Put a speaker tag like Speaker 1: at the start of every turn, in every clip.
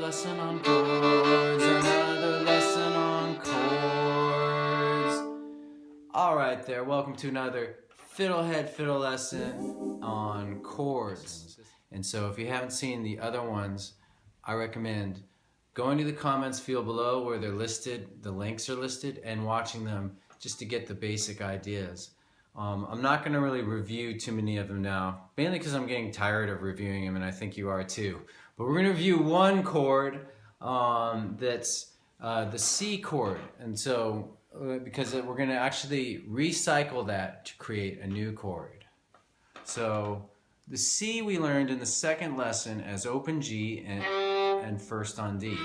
Speaker 1: lesson on chords, another lesson on chords. All right there, welcome to another FiddleHed fiddle lesson on chords. And so if you haven't seen the other ones, I recommend going to the comments field below where they're listed, the links are listed, and watching them just to get the basic ideas. I'm not going to really review too many of them now, mainly because I'm getting tired of reviewing them, and I think you are too. But we're going to review one chord that's the C chord, and so because we're going to actually recycle that to create a new chord. So the C we learned in the second lesson as open G and first on D.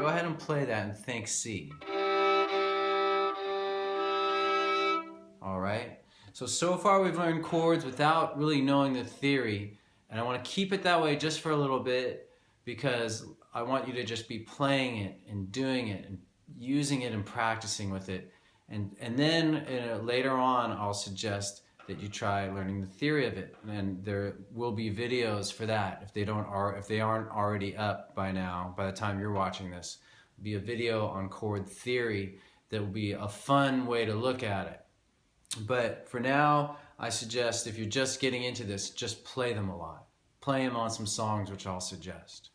Speaker 1: Go ahead and play that and think C. Alright, so far we've learned chords without really knowing the theory, and I want to keep it that way just for a little bit because I want you to just be playing it and doing it and using it and practicing with it, and then later on I'll suggest that you try learning the theory of it, and there will be videos for that if they aren't already up by now. By the time you're watching this, there'll be a video on chord theory that will be a fun way to look at it. But for now, I suggest if you're just getting into this, just play them a lot. Play them on some songs, which I'll suggest.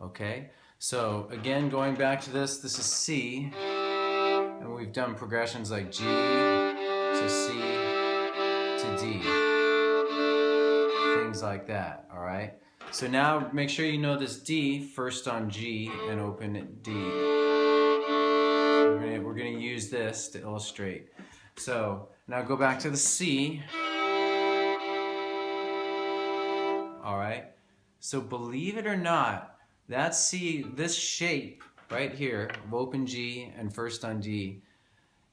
Speaker 1: Okay? So again, going back to this is C, and we've done progressions like G to C to D. Things like that, all right? So now make sure you know this D, first on G and open D. We're going to use this to illustrate. So now go back to the C. Alright, so believe it or not, that C, this shape right here of open G and first on D,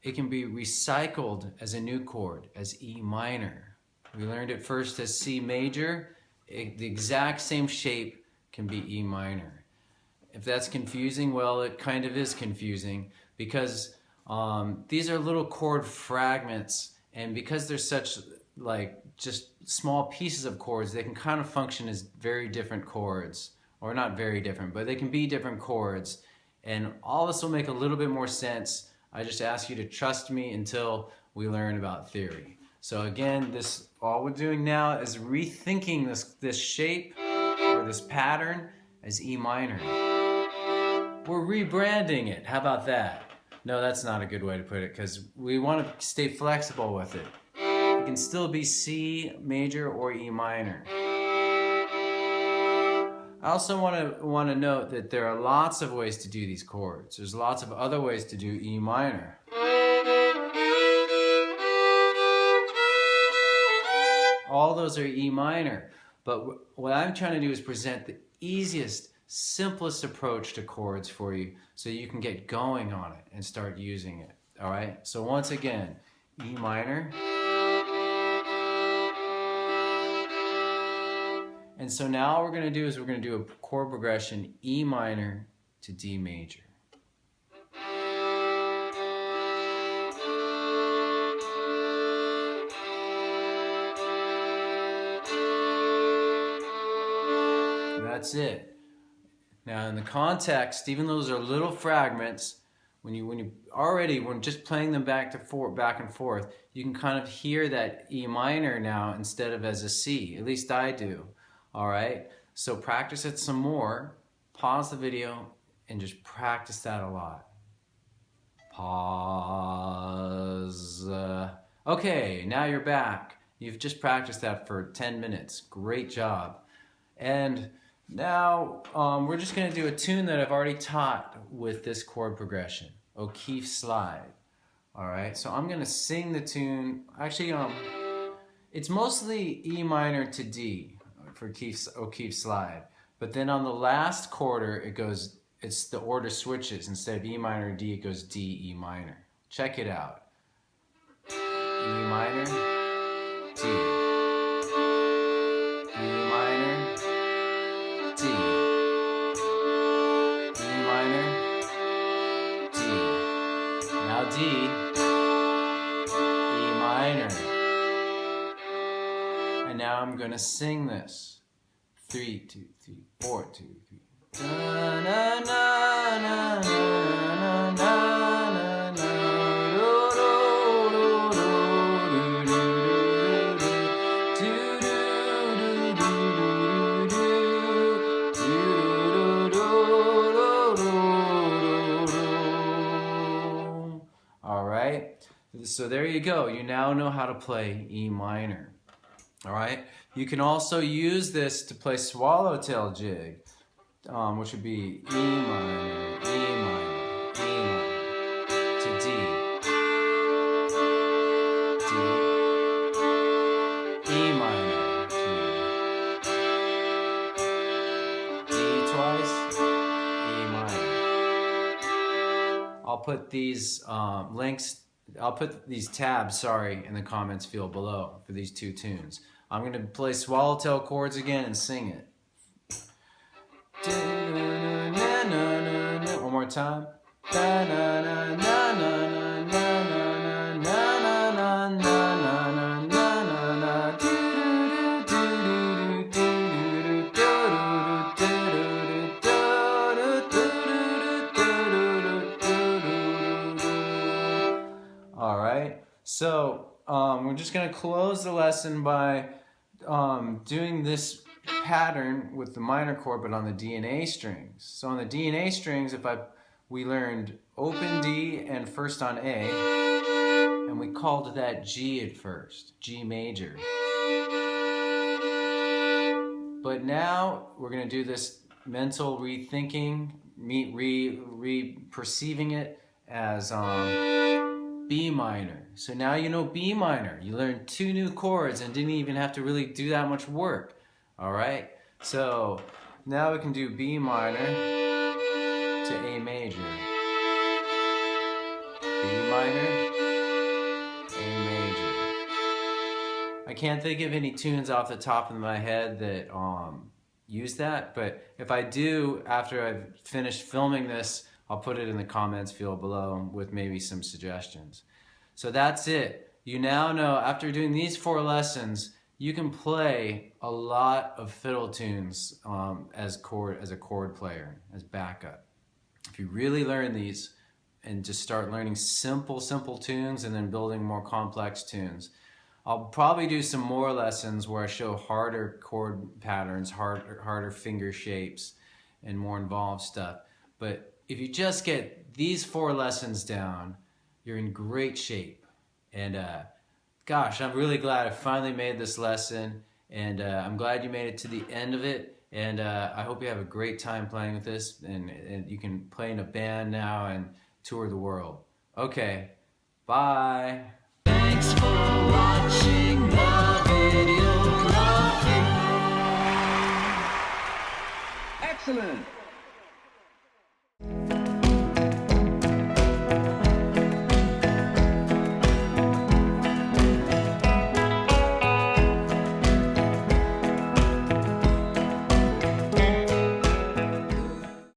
Speaker 1: it can be recycled as a new chord, as E minor. We learned it first as C major. The exact same shape can be E minor. If that's confusing, well, it kind of is confusing because these are little chord fragments, and because they're such just small pieces of chords, they can kind of function as very different chords, or not very different, but they can be different chords, and all this will make a little bit more sense. I just ask you to trust me until we learn about theory. So again, all we're doing now is rethinking this shape or this pattern as E minor. We're rebranding it. How about that? No, that's not a good way to put it because we want to stay flexible with it. It can still be C major or E minor. I also want to note that there are lots of ways to do these chords. There's lots of other ways to do E minor. All those are E minor. But what I'm trying to do is present the easiest, simplest approach to chords for you so you can get going on it and start using it. All right? So once again, E minor. And so now what we're going to do is we're going to do a chord progression E minor to D major. That's it. Now in the context, even though those are little fragments, when just playing them back and forth, you can kind of hear that E minor now instead of as a C. At least I do. All right. So practice it some more. Pause the video and just practice that a lot. Pause. Okay, now you're back. You've just practiced that for 10 minutes. Great job. And now we're just going to do a tune that I've already taught with this chord progression, O'Keefe Slide. All right, so I'm going to sing the tune. Actually, it's mostly E minor to D for O'Keefe Slide, but then on the last quarter it's the order switches. Instead of E minor to D, it goes D, E minor. Check it out. E minor, D. D, E minor. And now I'm going to sing this 3, 2, 3, 4, 2, 3. Da, na, na, na, na, na, na, na, do, do, do, do, do, do, do, do, do, do, do. All right, so there you go. You now know how to play E minor. All right, you can also use this to play Swallowtail Jig, which would be E minor, E minor, E minor, to D, D, E minor, to D twice, E minor. I'll put these I'll put these tabs, in the comments field below for these two tunes. I'm going to play Swallowtail Chords again and sing it. One more time. All right. So we're just going to close the lesson by doing this pattern with the minor chord, but on the D and A strings. So on the D and A strings, we learned open D and first on A, and we called that G at first, G major. But now we're going to do this mental rethinking, perceiving it as B minor. So now you know B minor. You learned 2 new chords and didn't even have to really do that much work. All right, so now we can do B minor to A major, B minor, A major. I can't think of any tunes off the top of my head that use that, but if I do, after I've finished filming this, I'll put it in the comments field below with maybe some suggestions. So that's it. You now know, after doing these 4 lessons, you can play a lot of fiddle tunes as a chord player, as backup. If you really learn these and just start learning simple tunes and then building more complex tunes. I'll probably do some more lessons where I show harder chord patterns, harder finger shapes, and more involved stuff. But if you just get these 4 lessons down, you're in great shape. And gosh, I'm really glad I finally made this lesson, and I'm glad you made it to the end of it, and I hope you have a great time playing with this, and you can play in a band now and tour the world. Okay, bye. Thanks for watching.